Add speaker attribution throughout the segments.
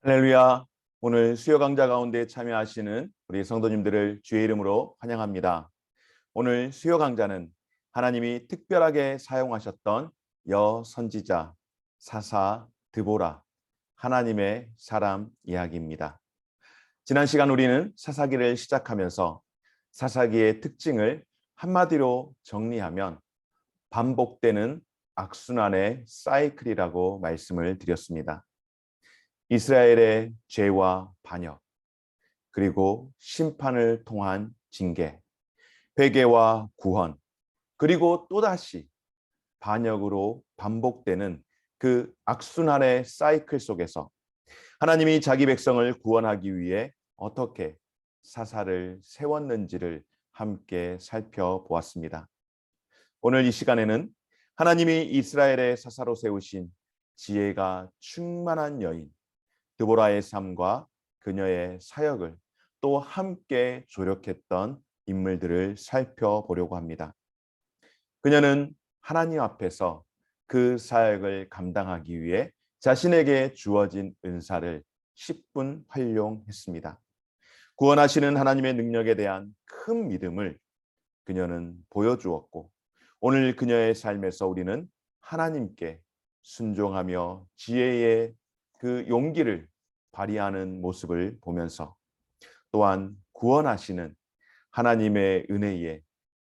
Speaker 1: 할렐루야. 오늘 수요 강좌 가운데 참여하시는 우리 성도님들을 주의 이름으로 환영합니다. 오늘 수요 강좌는 하나님이 특별하게 사용하셨던 여선지자 사사 드보라 하나님의 사람 이야기입니다. 지난 시간 우리는 사사기를 시작하면서 사사기의 특징을 한마디로 정리하면 반복되는 악순환의 사이클이라고 말씀을 드렸습니다. 이스라엘의 죄와 반역, 그리고 심판을 통한 징계, 회개와 구원, 그리고 또다시 반역으로 반복되는 그 악순환의 사이클 속에서 하나님이 자기 백성을 구원하기 위해 어떻게 사사를 세웠는지를 함께 살펴보았습니다. 오늘 이 시간에는 하나님이 이스라엘의 사사로 세우신 지혜가 충만한 여인 드보라의 삶과 그녀의 사역을 또 함께 조력했던 인물들을 살펴보려고 합니다. 그녀는 하나님 앞에서 그 사역을 감당하기 위해 자신에게 주어진 은사를 10분 활용했습니다. 구원하시는 하나님의 능력에 대한 큰 믿음을 그녀는 보여주었고, 오늘 그녀의 삶에서 우리는 하나님께 순종하며 지혜의 그 용기를 발휘하는 모습을 보면서 또한 구원하시는 하나님의 은혜에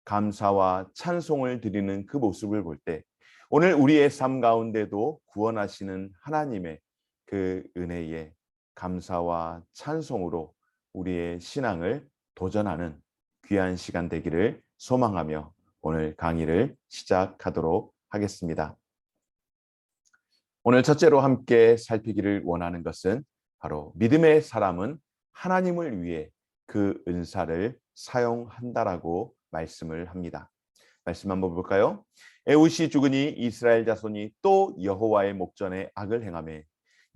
Speaker 1: 감사와 찬송을 드리는 그 모습을 볼 때 오늘 우리의 삶 가운데도 구원하시는 하나님의 그 은혜에 감사와 찬송으로 우리의 신앙을 도전하는 귀한 시간 되기를 소망하며 오늘 강의를 시작하도록 하겠습니다. 오늘 첫째로 함께 살피기를 원하는 것은 바로 믿음의 사람은 하나님을 위해 그 은사를 사용한다라고 말씀을 합니다. 말씀 한번 볼까요? 에웃이 죽으니 이스라엘 자손이 또 여호와의 목전에 악을 행하매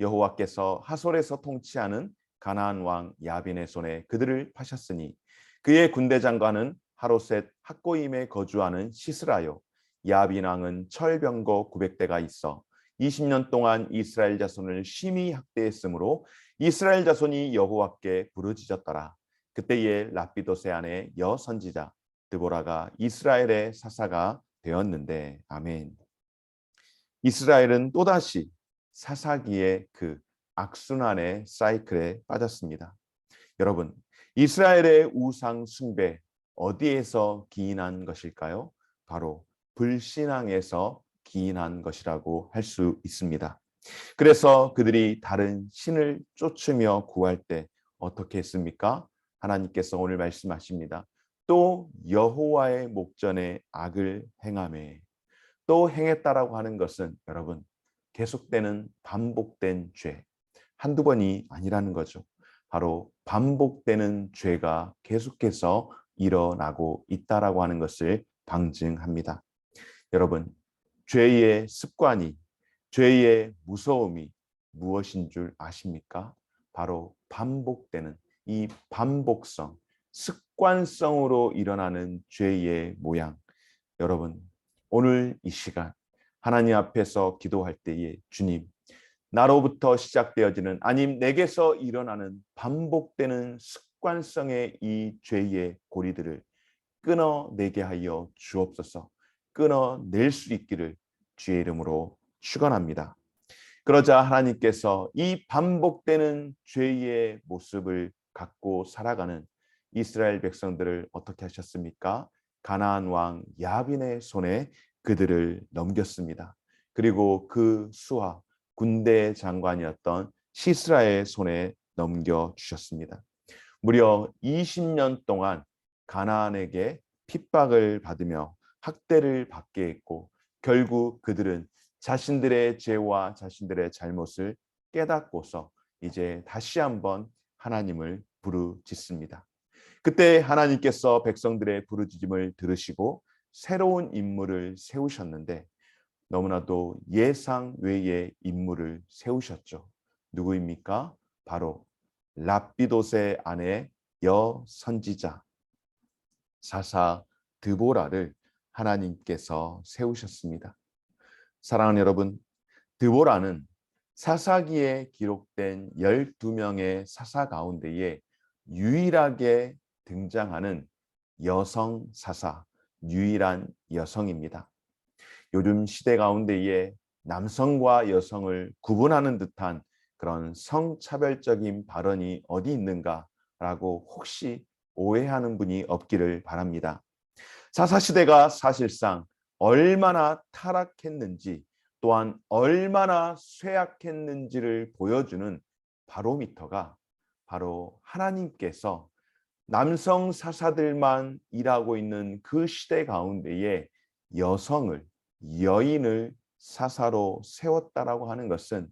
Speaker 1: 여호와께서 하솔에서 통치하는 가나안 왕 야빈의 손에 그들을 파셨으니 그의 군대 장관은 하로셋 학고임에 거주하는 시스라요 야빈 왕은 철병거 900대가 있어 20년 동안 이스라엘 자손을 심히 학대했으므로 이스라엘 자손이 여호와께 부르짖었더라. 그때에 라피도세 아내 여선지자 드보라가 이스라엘의 사사가 되었는데 아멘. 이스라엘은 또다시 사사기의 그 악순환의 사이클에 빠졌습니다. 여러분, 이스라엘의 우상 숭배 어디에서 기인한 것일까요? 바로 불신앙에서 기인한 것이라고 할 수 있습니다. 그래서 그들이 다른 신을 쫓으며 구할 때 어떻게 했습니까? 하나님께서 오늘 말씀하십니다. 또 여호와의 목전에 악을 행하매 또 행했다라고 하는 것은 여러분 계속되는 반복된 죄 한두 번이 아니라는 거죠. 바로 반복되는 죄가 계속해서 일어나고 있다라고 하는 것을 방증합니다. 여러분, 죄의 습관이, 죄의 무서움이 무엇인 줄 아십니까? 바로 반복되는 이 반복성, 습관성으로 일어나는 죄의 모양. 여러분, 오늘 이 시간 하나님 앞에서 기도할 때에 주님, 나로부터 시작되어지는 아님 내게서 일어나는 반복되는 습관성의 이 죄의 고리들을 끊어내게 하여 주옵소서. 끊어낼 수 있기를 주의 이름으로 축원합니다. 그러자 하나님께서 이 반복되는 죄의 모습을 갖고 살아가는 이스라엘 백성들을 어떻게 하셨습니까? 가나안 왕 야빈의 손에 그들을 넘겼습니다. 그리고 그 수하 군대 장관이었던 시스라의 손에 넘겨주셨습니다. 무려 20년 동안 가나안에게 핍박을 받으며 학대를 받게 했고 결국 그들은 자신들의 죄와 자신들의 잘못을 깨닫고서 이제 다시 한번 하나님을 부르짖습니다. 그때 하나님께서 백성들의 부르짖음을 들으시고 새로운 인물을 세우셨는데 너무나도 예상 외의 인물을 세우셨죠. 누구입니까? 바로 라피도세 아내 여선지자 사사 드보라를 하나님께서 세우셨습니다. 사랑하는 여러분, 드보라는 사사기에 기록된 12명의 사사 가운데에 유일하게 등장하는 여성 사사, 유일한 여성입니다. 요즘 시대 가운데에 남성과 여성을 구분하는 듯한 그런 성차별적인 발언이 어디 있는가라고 혹시 오해하는 분이 없기를 바랍니다. 사사시대가 사실상 얼마나 타락했는지 또한 얼마나 쇠약했는지를 보여주는 바로미터가 바로 하나님께서 남성 사사들만 일하고 있는 그 시대 가운데에 여성을, 여인을 사사로 세웠다라고 하는 것은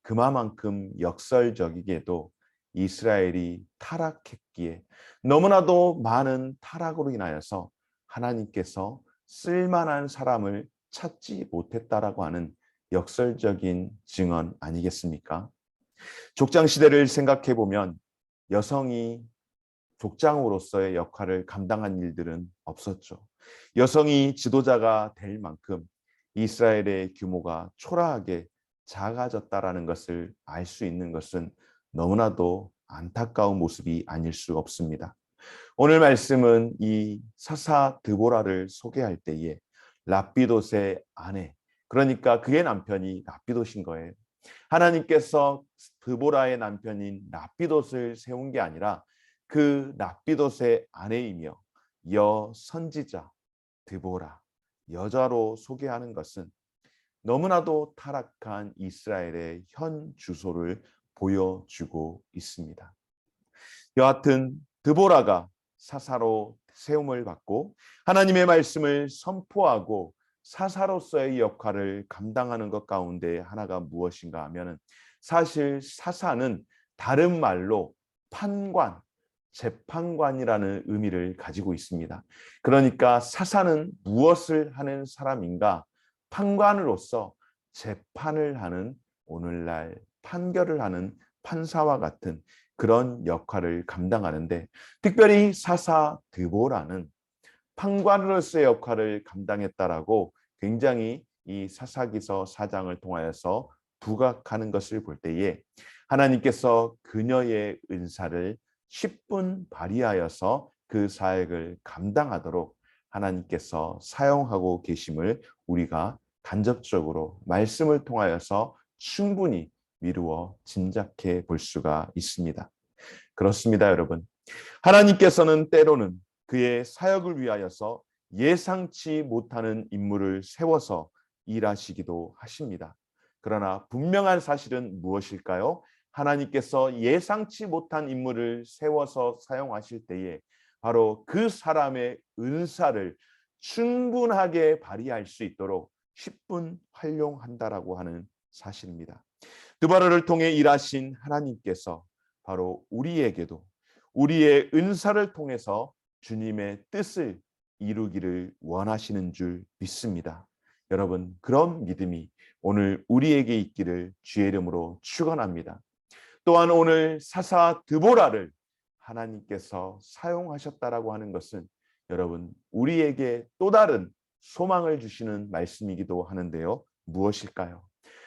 Speaker 1: 그만큼 역설적이게도 이스라엘이 타락했기에 너무나도 많은 타락으로 인하여서 하나님께서 쓸만한 사람을 찾지 못했다라고 하는 역설적인 증언 아니겠습니까? 족장 시대를 생각해 보면 여성이 족장으로서의 역할을 감당한 일들은 없었죠. 여성이 지도자가 될 만큼 이스라엘의 규모가 초라하게 작아졌다라는 것을 알 수 있는 것은 너무나도 안타까운 모습이 아닐 수 없습니다. 오늘 말씀은 이 사사 드보라를 소개할 때에 랍비돗의 아내, 그러니까 그의 남편이 랍비돗인 거예요. 하나님께서 드보라의 남편인 랍비돗을 세운 게 아니라 그 랍비돗의 아내이며 여선지자 드보라, 여자로 소개하는 것은 너무나도 타락한 이스라엘의 현 주소를 보여주고 있습니다. 여하튼 드보라가 사사로 세움을 받고 하나님의 말씀을 선포하고 사사로서의 역할을 감당하는 것 가운데 하나가 무엇인가 하면 사실 사사는 다른 말로 판관, 재판관이라는 의미를 가지고 있습니다. 그러니까 사사는 무엇을 하는 사람인가? 판관으로서 재판을 하는, 오늘날 판결을 하는 판사와 같은 그런 역할을 감당하는데, 특별히 사사 드보라는 판관으로서의 역할을 감당했다라고 굉장히 이 사사기서 4장을 통하여서 부각하는 것을 볼 때에 하나님께서 그녀의 은사를 10분 발휘하여서 그 사역을 감당하도록 하나님께서 사용하고 계심을 우리가 간접적으로 말씀을 통하여서 충분히 미루어 짐작해 볼 수가 있습니다. 그렇습니다, 여러분. 하나님께서는 때로는 그의 사역을 위하여서 예상치 못하는 인물을 세워서 일하시기도 하십니다. 그러나 분명한 사실은 무엇일까요? 하나님께서 예상치 못한 인물을 세워서 사용하실 때에 바로 그 사람의 은사를 충분하게 발휘할 수 있도록 10분 활용한다라고 하는 사실입니다. 드바라를 통해 일하신 하나님께서 바로 우리에게도 우리의 은사를 통해서 주님의 뜻을 이루기를 원하시는 줄 믿습니다. 여러분, 그런 믿음이 오늘 우리에게 있기를 주의 이름으로 축원합니다. 또한 오늘 사사 드보라를 하나님께서 사용하셨다라고 하는 것은 여러분, 우리에게 또 다른 소망을 주시는 말씀이기도 하는데요. 무엇일까요?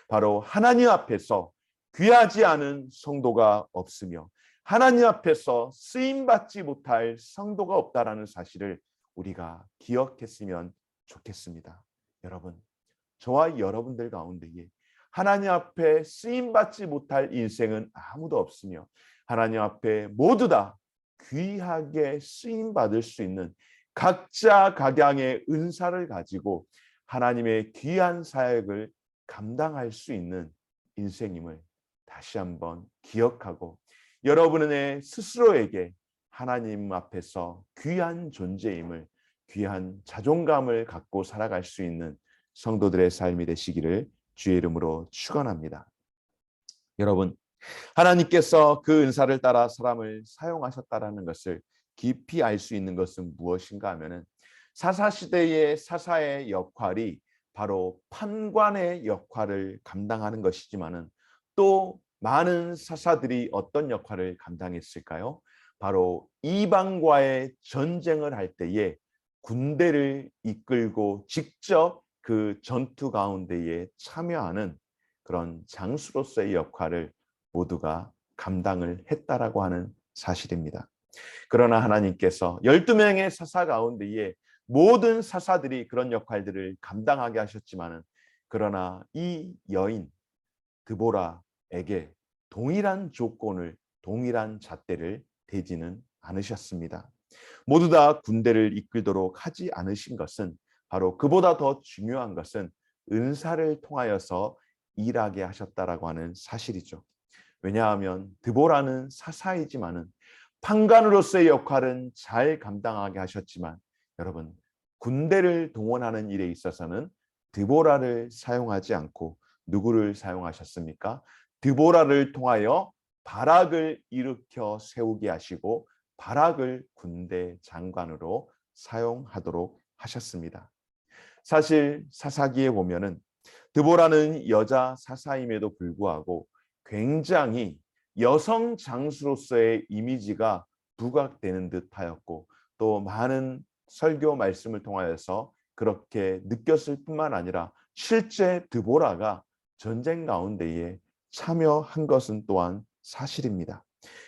Speaker 1: 바로 하나님 앞에서 귀하지 않은 성도가 없으며 하나님 앞에서 쓰임받지 못할 성도가 없다라는 사실을 우리가 기억했으면 좋겠습니다. 여러분, 저와 여러분들 가운데에 하나님 앞에 쓰임받지 못할 인생은 아무도 없으며 하나님 앞에 모두 다 귀하게 쓰임받을 수 있는 각자 각양의 은사를 가지고 하나님의 귀한 사역을 감당할 수 있는 인생임을 다시 한번 기억하고 여러분의 스스로에게 하나님 앞에서 귀한 존재임을, 귀한 자존감을 갖고 살아갈 수 있는 성도들의 삶이 되시기를 주의 이름으로 축원합니다. 여러분, 하나님께서 그 은사를 따라 사람을 사용하셨다라는 것을 깊이 알 수 있는 것은 무엇인가 하면은 사사시대의 사사의 역할이 바로 판관의 역할을 감당하는 것이지만은 또 많은 사사들이 어떤 역할을 감당했을까요? 바로 이방과의 전쟁을 할 때에 군대를 이끌고 직접 그 전투 가운데에 참여하는 그런 장수로서의 역할을 모두가 감당을 했다라고 하는 사실입니다. 그러나 하나님께서 12명의 사사 가운데에 모든 사사들이 그런 역할들을 감당하게 하셨지만은, 그러나 이 여인 드보라에게 동일한 조건을, 동일한 잣대를 대지는 않으셨습니다. 모두 다 군대를 이끌도록 하지 않으신 것은, 바로 그보다 더 중요한 것은 은사를 통하여서 일하게 하셨다라고 하는 사실이죠. 왜냐하면 드보라는 사사이지만은 판관으로서의 역할은 잘 감당하게 하셨지만, 여러분, 군대를 동원하는 일에 있어서는 드보라를 사용하지 않고 누구를 사용하셨습니까? 드보라를 통하여 바락을 일으켜 세우게 하시고 바락을 군대 장관으로 사용하도록 하셨습니다. 사실 사사기에 보면은 드보라는 여자 사사임에도 불구하고 굉장히 여성 장수로서의 이미지가 부각되는 듯하였고, 또 많은 설교 말씀을 통하여서 그렇게 느꼈을 뿐만 아니라 실제 드보라가 전쟁 가운데에 참여한 것은 또한 사실입니다.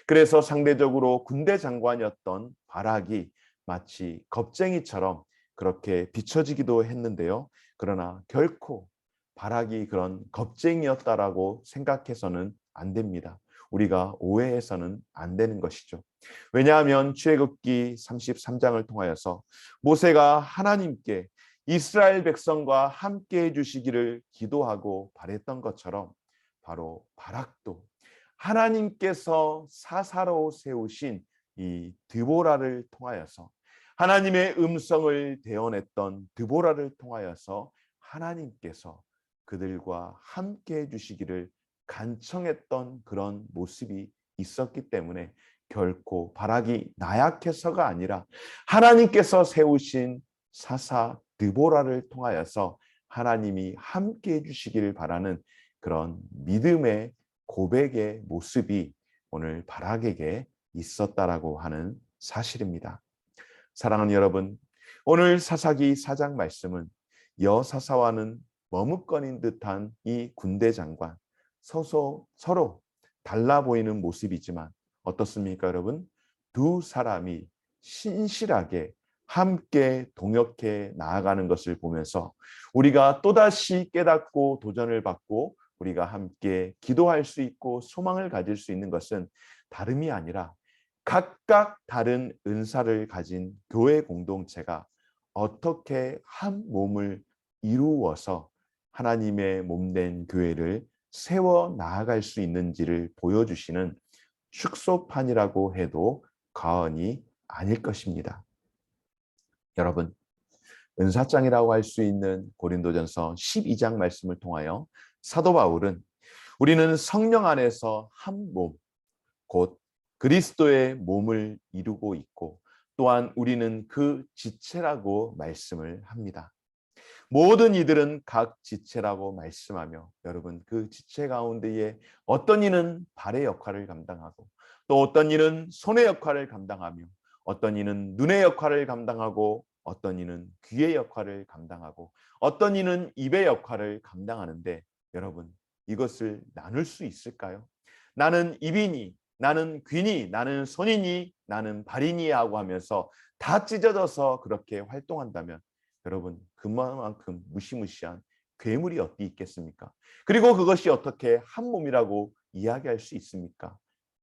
Speaker 1: 그래서 상대적으로 군대 장관이었던 바락이 마치 겁쟁이처럼 그렇게 비춰지기도 했는데요. 그러나 결코 바락이 그런 겁쟁이였다라고 생각해서는 안 됩니다. 우리가 오해해서는 안 되는 것이죠. 왜냐하면 출애굽기 33장을 통하여서 모세가 하나님께 이스라엘 백성과 함께 해주시기를 기도하고 바랬던 것처럼, 바로 바락도 하나님께서 사사로 세우신 이 드보라를 통하여서, 하나님의 음성을 대언했던 드보라를 통하여서 하나님께서 그들과 함께 해주시기를 간청했던 그런 모습이 있었기 때문에, 결코 바락이 나약해서가 아니라 하나님께서 세우신 사사 드보라를 통하여서 하나님이 함께 해주시기를 바라는 그런 믿음의 고백의 모습이 오늘 바락에게 있었다라고 하는 사실입니다. 사랑하는 여러분, 오늘 사사기 4장 말씀은 여사사와는 머뭇거린 듯한 이 군대 장관, 서로 달라 보이는 모습이지만 어떻습니까, 여러분? 두 사람이 신실하게 함께 동역해 나아가는 것을 보면서 우리가 또다시 깨닫고 도전을 받고 우리가 함께 기도할 수 있고 소망을 가질 수 있는 것은 다름이 아니라 각각 다른 은사를 가진 교회 공동체가 어떻게 한 몸을 이루어서 하나님의 몸된 교회를 세워 나아갈 수 있는지를 보여주시는 축소판이라고 해도 과언이 아닐 것입니다. 여러분, 은사장이라고 할 수 있는 고린도전서 12장 말씀을 통하여 사도 바울은 우리는 성령 안에서 한 몸, 곧 그리스도의 몸을 이루고 있고 또한 우리는 그 지체라고 말씀을 합니다. 모든 이들은 각 지체라고 말씀하며, 여러분, 그 지체 가운데에 어떤 이는 발의 역할을 감당하고, 또 어떤 이는 손의 역할을 감당하며, 어떤 이는 눈의 역할을 감당하고, 어떤 이는 귀의 역할을 감당하고, 어떤 이는 입의 역할을 감당하는데, 여러분, 이것을 나눌 수 있을까요? 나는 입이니, 나는 귀니, 나는 손이니, 나는 발이니 하고 하면서 다 찢어져서 그렇게 활동한다면, 여러분, 그만큼 무시무시한 괴물이 어디 있겠습니까? 그리고 그것이 어떻게 한 몸이라고 이야기할 수 있습니까?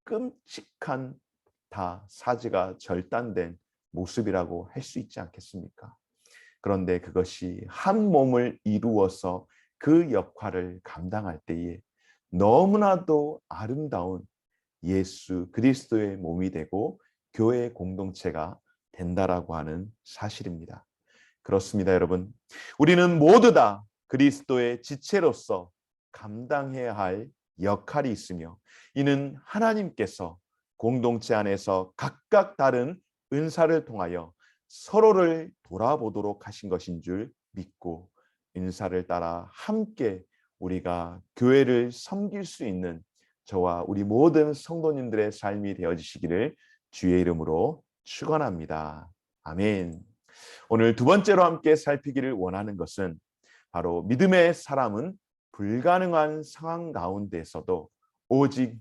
Speaker 1: 끔찍한, 다 사지가 절단된 모습이라고 할 수 있지 않겠습니까? 그런데 그것이 한 몸을 이루어서 그 역할을 감당할 때에 너무나도 아름다운 예수 그리스도의 몸이 되고 교회 공동체가 된다라고 하는 사실입니다. 그렇습니다, 여러분. 우리는 모두 다 그리스도의 지체로서 감당해야 할 역할이 있으며, 이는 하나님께서 공동체 안에서 각각 다른 은사를 통하여 서로를 돌아보도록 하신 것인 줄 믿고, 은사를 따라 함께 우리가 교회를 섬길 수 있는 저와 우리 모든 성도님들의 삶이 되어지시기를 주의 이름으로 축원합니다. 아멘. 오늘 두 번째로 함께 살피기를 원하는 것은 바로 믿음의 사람은 불가능한 상황 가운데서도 오직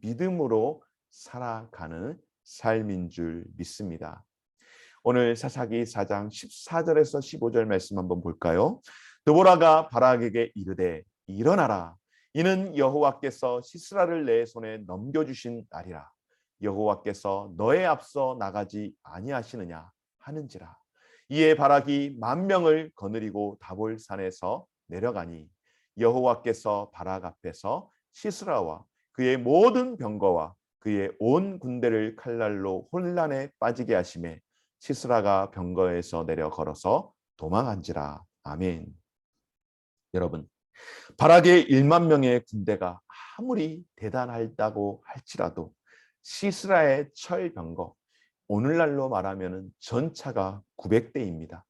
Speaker 1: 믿음으로 살아가는 삶인 줄 믿습니다. 오늘 사사기 4장 14절에서 15절 말씀 한번 볼까요? 드보라가 바락에게 이르되 일어나라. 이는 여호와께서 시스라를 내 손에 넘겨주신 날이라. 여호와께서 너의 앞서 나가지 아니하시느냐 하는지라. 이에 바락이 10,000명을 거느리고 다볼산에서 내려가니 여호와께서 바락 앞에서 시스라와 그의 모든 병거와 그의 온 군대를 칼날로 혼란에 빠지게 하시매 시스라가 병거에서 내려 걸어서 도망한지라. 아멘. 여러분, 바락의 10,000명의 군대가 아무리 대단하다고 할지라도 시스라의 철병거, 오늘날로 말하면 전차가 900대입니다.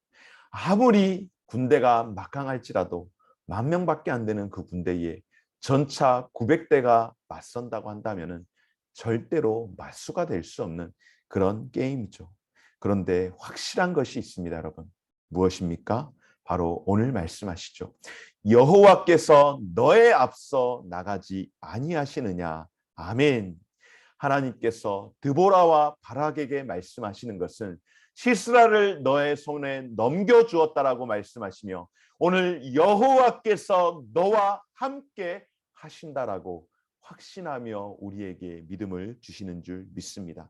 Speaker 1: 아무리 군대가 막강할지라도 10,000명밖에 안 되는 그 군대에 전차 900대가 맞선다고 한다면 절대로 맞수가 될 수 없는 그런 게임이죠. 그런데 확실한 것이 있습니다, 여러분. 무엇입니까? 바로 오늘 말씀하시죠. 여호와께서 너의 앞서 나가지 아니하시느냐. 아멘. 하나님께서 드보라와 바락에게 말씀하시는 것은 시스라를 너의 손에 넘겨주었다라고 말씀하시며 오늘 여호와께서 너와 함께 하신다라고 확신하며 우리에게 믿음을 주시는 줄 믿습니다.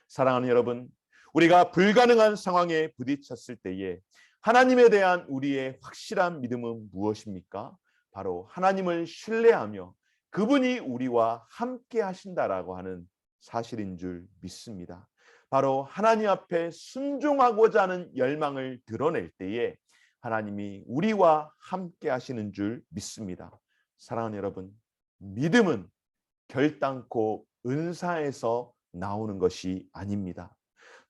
Speaker 1: 사랑하는 여러분, 우리가 불가능한 상황에 부딪혔을 때에 하나님에 대한 우리의 확실한 믿음은 무엇입니까? 바로 하나님을 신뢰하며 그분이 우리와 함께 하신다라고 하는 사실인 줄 믿습니다. 바로 하나님 앞에 순종하고자 하는 열망을 드러낼 때에 하나님이 우리와 함께 하시는 줄 믿습니다. 사랑하는 여러분, 믿음은 결단코 은사에서 나오는 것이 아닙니다.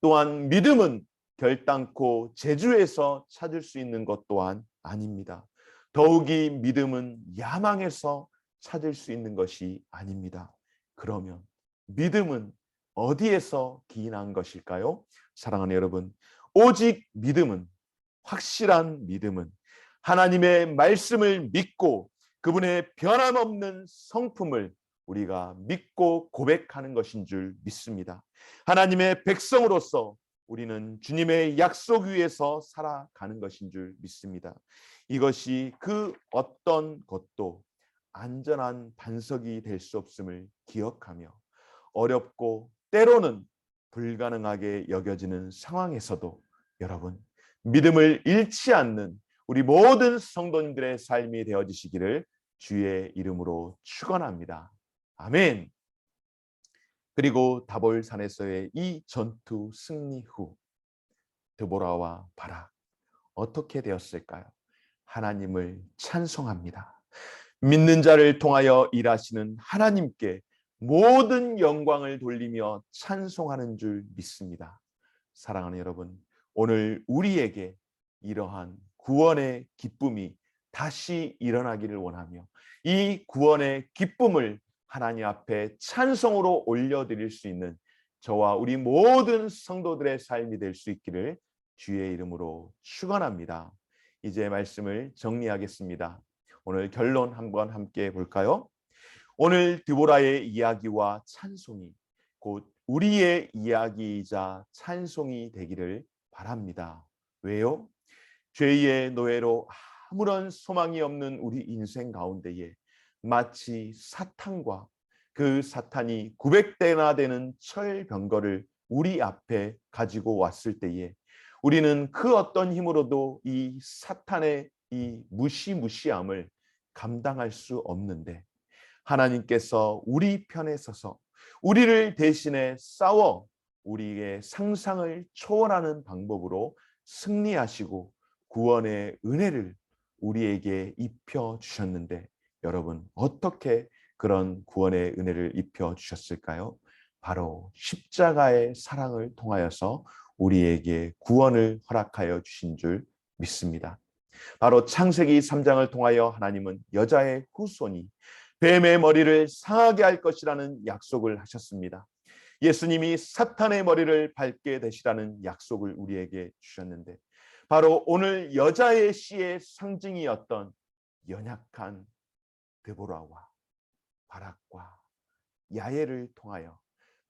Speaker 1: 또한 믿음은 결단코 재주에서 찾을 수 있는 것 또한 아닙니다. 더욱이 믿음은 야망에서 찾을 수 있는 것이 아닙니다. 그러면 믿음은 어디에서 기인한 것일까요? 사랑하는 여러분, 오직 믿음은, 확실한 믿음은 하나님의 말씀을 믿고 그분의 변함없는 성품을 우리가 믿고 고백하는 것인 줄 믿습니다. 하나님의 백성으로서 우리는 주님의 약속 위에서 살아가는 것인 줄 믿습니다. 이것이 그 어떤 것도 안전한 반석이 될 수 없음을 기억하며 어렵고 때로는 불가능하게 여겨지는 상황에서도 여러분, 믿음을 잃지 않는 우리 모든 성도님들의 삶이 되어지시기를 주의 이름으로 축원합니다. 아멘. 그리고 다볼산에서의 이 전투 승리 후 드보라와 바락 어떻게 되었을까요? 하나님을 찬송합니다. 믿는 자를 통하여 일하시는 하나님께 모든 영광을 돌리며 찬송하는 줄 믿습니다. 사랑하는 여러분, 오늘 우리에게 이러한 구원의 기쁨이 다시 일어나기를 원하며 이 구원의 기쁨을 하나님 앞에 찬송으로 올려드릴 수 있는 저와 우리 모든 성도들의 삶이 될 수 있기를 주의 이름으로 축원합니다. 이제 말씀을 정리하겠습니다. 오늘 결론 한번 함께 볼까요? 오늘 드보라의 이야기와 찬송이 곧 우리의 이야기이자 찬송이 되기를 바랍니다. 왜요? 죄의 노예로 아무런 소망이 없는 우리 인생 가운데에 마치 사탄과 그 사탄이 900대나 되는 철병거를 우리 앞에 가지고 왔을 때에 우리는 그 어떤 힘으로도 이 사탄의 이 무시무시함을 감당할 수 없는데 하나님께서 우리 편에 서서 우리를 대신해 싸워 우리의 상상을 초월하는 방법으로 승리하시고 구원의 은혜를 우리에게 입혀 주셨는데 여러분 어떻게 그런 구원의 은혜를 입혀 주셨을까요? 바로 십자가의 사랑을 통하여서 우리에게 구원을 허락하여 주신 줄 믿습니다. 바로 창세기 3장을 통하여 하나님은 여자의 후손이 뱀의 머리를 상하게 할 것이라는 약속을 하셨습니다. 예수님이 사탄의 머리를 밟게 되시라는 약속을 우리에게 주셨는데 바로 오늘 여자의 씨의 상징이었던 연약한 드보라와 바락과 야엘을 통하여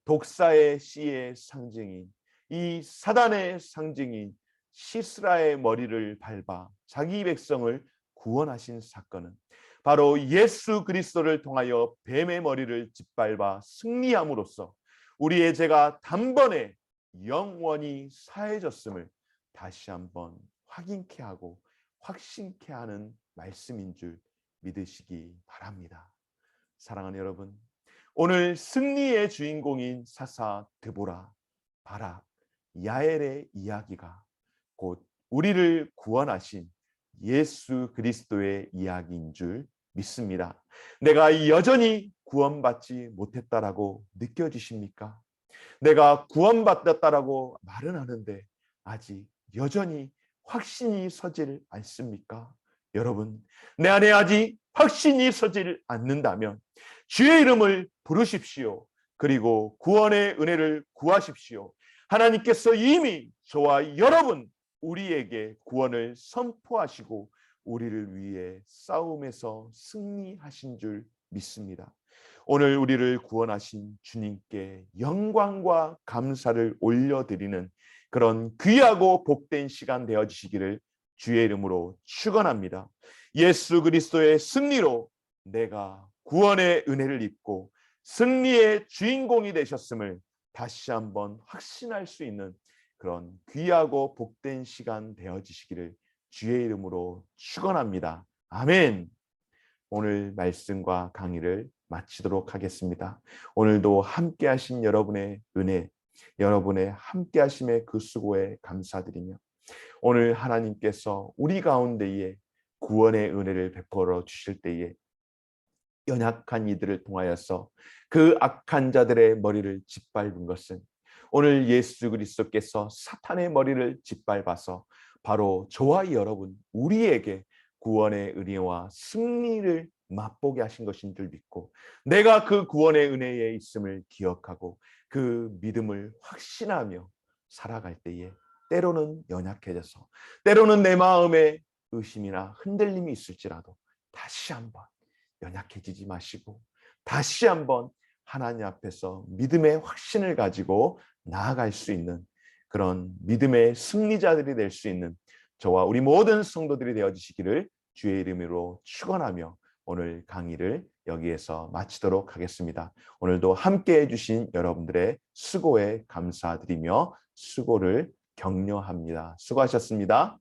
Speaker 1: 독사의 씨의 상징인 이 사단의 상징인 시스라의 머리를 밟아 자기 백성을 구원하신 사건은 바로 예수 그리스도를 통하여 뱀의 머리를 짓밟아 승리함으로써 우리의 죄가 단번에 영원히 사해졌음을 다시 한번 확인케 하고 확신케 하는 말씀인 줄 믿으시기 바랍니다. 사랑하는 여러분, 오늘 승리의 주인공인 사사 드보라, 바락, 야엘의 이야기가 곧 우리를 구원하신 예수 그리스도의 이야기인 줄 믿습니다. 내가 여전히 구원받지 못했다라고 느껴지십니까? 내가 구원받았다라고 말은 하는데 아직 여전히 확신이 서질 않습니까? 여러분, 내 안에 아직 확신이 서질 않는다면 주의 이름을 부르십시오. 그리고 구원의 은혜를 구하십시오. 하나님께서 이미 저와 여러분 우리에게 구원을 선포하시고 우리를 위해 싸움에서 승리하신 줄 믿습니다. 오늘 우리를 구원하신 주님께 영광과 감사를 올려드리는 그런 귀하고 복된 시간 되어주시기를 주의 이름으로 축원합니다. 예수 그리스도의 승리로 내가 구원의 은혜를 입고 승리의 주인공이 되셨음을 다시 한번 확신할 수 있는 그런 귀하고 복된 시간 되어주시기를 주의 이름으로 축원합니다. 아멘. 오늘 말씀과 강의를 마치도록 하겠습니다. 오늘도 함께 하신 여러분의 은혜, 여러분의 함께 하심의 그 수고에 감사드리며 오늘 하나님께서 우리 가운데에 구원의 은혜를 베풀어 주실 때에 연약한 이들을 통하여서 그 악한 자들의 머리를 짓밟은 것은 오늘 예수 그리스도께서 사탄의 머리를 짓밟아서 바로 저와 여러분 우리에게 구원의 은혜와 승리를 맛보게 하신 것인 줄 믿고 내가 그 구원의 은혜에 있음을 기억하고 그 믿음을 확신하며 살아갈 때에 때로는 연약해져서 때로는 내 마음에 의심이나 흔들림이 있을지라도 다시 한번 연약해지지 마시고 다시 한번 하나님 앞에서 믿음의 확신을 가지고 나아갈 수 있는 그런 믿음의 승리자들이 될 수 있는 저와 우리 모든 성도들이 되어주시기를 주의 이름으로 축원하며 오늘 강의를 여기에서 마치도록 하겠습니다. 오늘도 함께해 주신 여러분들의 수고에 감사드리며 수고를 격려합니다. 수고하셨습니다.